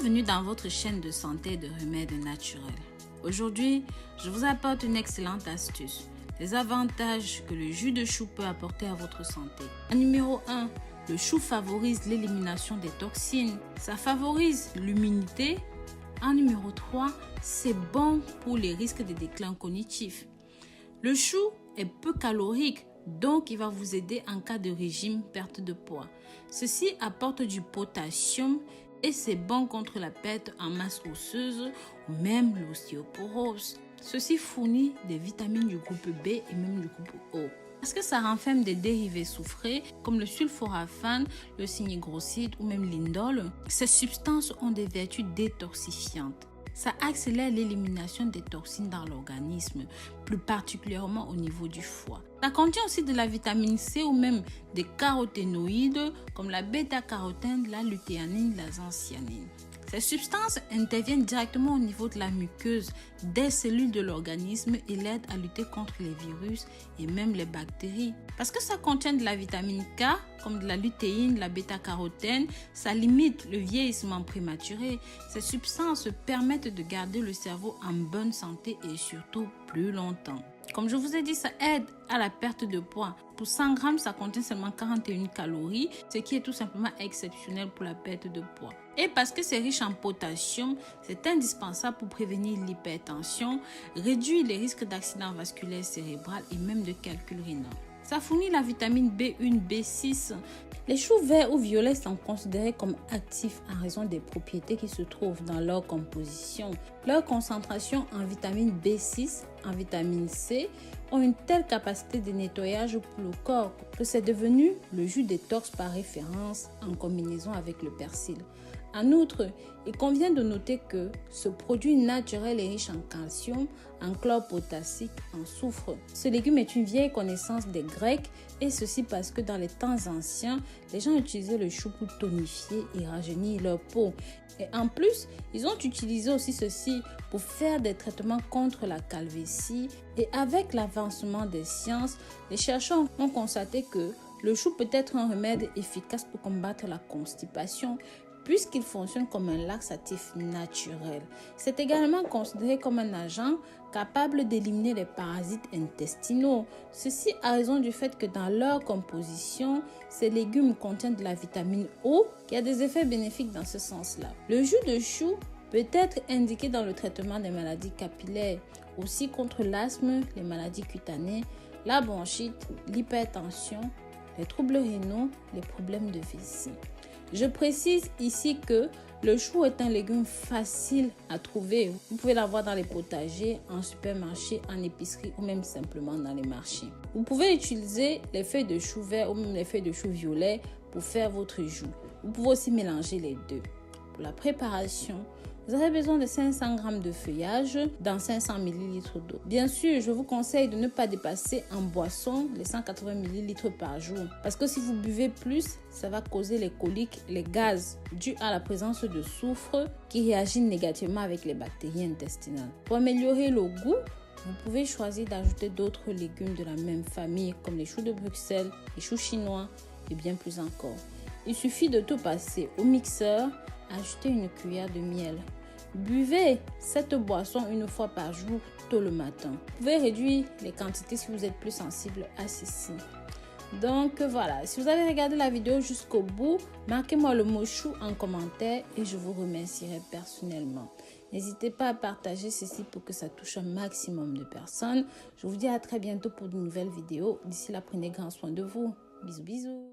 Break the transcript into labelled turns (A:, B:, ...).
A: Bienvenue dans votre chaîne de santé et de remèdes naturels. Aujourd'hui, je vous apporte une excellente astuce. Les avantages que le jus de chou peut apporter à votre santé. En numéro 1, le chou favorise l'élimination des toxines. Ça favorise l'immunité. En numéro 3, c'est bon pour les risques de déclin cognitif. Le chou est peu calorique, donc il va vous aider en cas de régime perte de poids. Ceci apporte du potassium et c'est bon contre la perte en masse osseuse ou même l'ostéoporose. Ceci fournit des vitamines du groupe B et même du groupe O. Parce que ça renferme des dérivés soufrés comme le sulforaphane, le cynigroside ou même l'indole. Ces substances ont des vertus détoxifiantes. Ça accélère l'élimination des toxines dans l'organisme, plus particulièrement au niveau du foie. Ça contient aussi de la vitamine C ou même des caroténoïdes comme la bêta-carotène, la luthéanine, la zeaxanthinine. Ces substances interviennent directement au niveau de la muqueuse des cellules de l'organisme et l'aident à lutter contre les virus et même les bactéries. Parce que ça contient de la vitamine K, comme de la luthéine, la bêta-carotène, ça limite le vieillissement prématuré. Ces substances permettent de garder le cerveau en bonne santé et surtout plus longtemps. Comme je vous ai dit, ça aide à la perte de poids. Pour 100 grammes, ça contient seulement 41 calories, ce qui est tout simplement exceptionnel pour la perte de poids. Et parce que c'est riche en potassium, c'est indispensable pour prévenir l'hypertension, réduire les risques d'accident vasculaire cérébral et même de calcul rénal. Ça fournit la vitamine B1, B6. Les choux verts ou violets sont considérés comme actifs en raison des propriétés qui se trouvent dans leur composition. Leur concentration en vitamine B6, en vitamine C, ont une telle capacité de nettoyage pour le corps que c'est devenu le jus détox par référence en combinaison avec le persil. En outre, il convient de noter que ce produit naturel est riche en calcium, en chlore potassique, en soufre. Ce légume est une vieille connaissance des Grecs et ceci parce que dans les temps anciens, les gens utilisaient le chou pour tonifier et rajeunir leur peau. Et en plus, ils ont utilisé aussi ceci pour faire des traitements contre la calvitie. Et avec l'avancement des sciences, les chercheurs ont constaté que le chou peut être un remède efficace pour combattre la constipation, puisqu'il fonctionne comme un laxatif naturel. C'est également considéré comme un agent capable d'éliminer les parasites intestinaux. Ceci à raison du fait que dans leur composition, ces légumes contiennent de la vitamine O qui a des effets bénéfiques dans ce sens-là. Le jus de chou peut être indiqué dans le traitement des maladies capillaires, aussi contre l'asthme, les maladies cutanées, la bronchite, l'hypertension, les troubles rénaux, les problèmes de vessie. Je précise ici que le chou est un légume facile à trouver. Vous pouvez l'avoir dans les potagers, en supermarché, en épicerie ou même simplement dans les marchés. Vous pouvez utiliser les feuilles de chou vert ou même les feuilles de chou violet pour faire votre jus. Vous pouvez aussi mélanger les deux. Pour la préparation, vous avez besoin de 500 g de feuillage dans 500 ml d'eau. Bien sûr, je vous conseille de ne pas dépasser en boisson les 180 ml par jour. Parce que si vous buvez plus, ça va causer les coliques, les gaz dus à la présence de soufre qui réagit négativement avec les bactéries intestinales. Pour améliorer le goût, vous pouvez choisir d'ajouter d'autres légumes de la même famille comme les choux de Bruxelles, les choux chinois et bien plus encore. Il suffit de tout passer au mixeur, ajouter une cuillère de miel. Buvez cette boisson une fois par jour, tôt le matin. Vous pouvez réduire les quantités si vous êtes plus sensible à ceci. Donc voilà, si vous avez regardé la vidéo jusqu'au bout, marquez-moi le mot chou en commentaire et je vous remercierai personnellement. N'hésitez pas à partager ceci pour que ça touche un maximum de personnes. Je vous dis à très bientôt pour de nouvelles vidéos. D'ici là, prenez grand soin de vous. Bisous, bisous.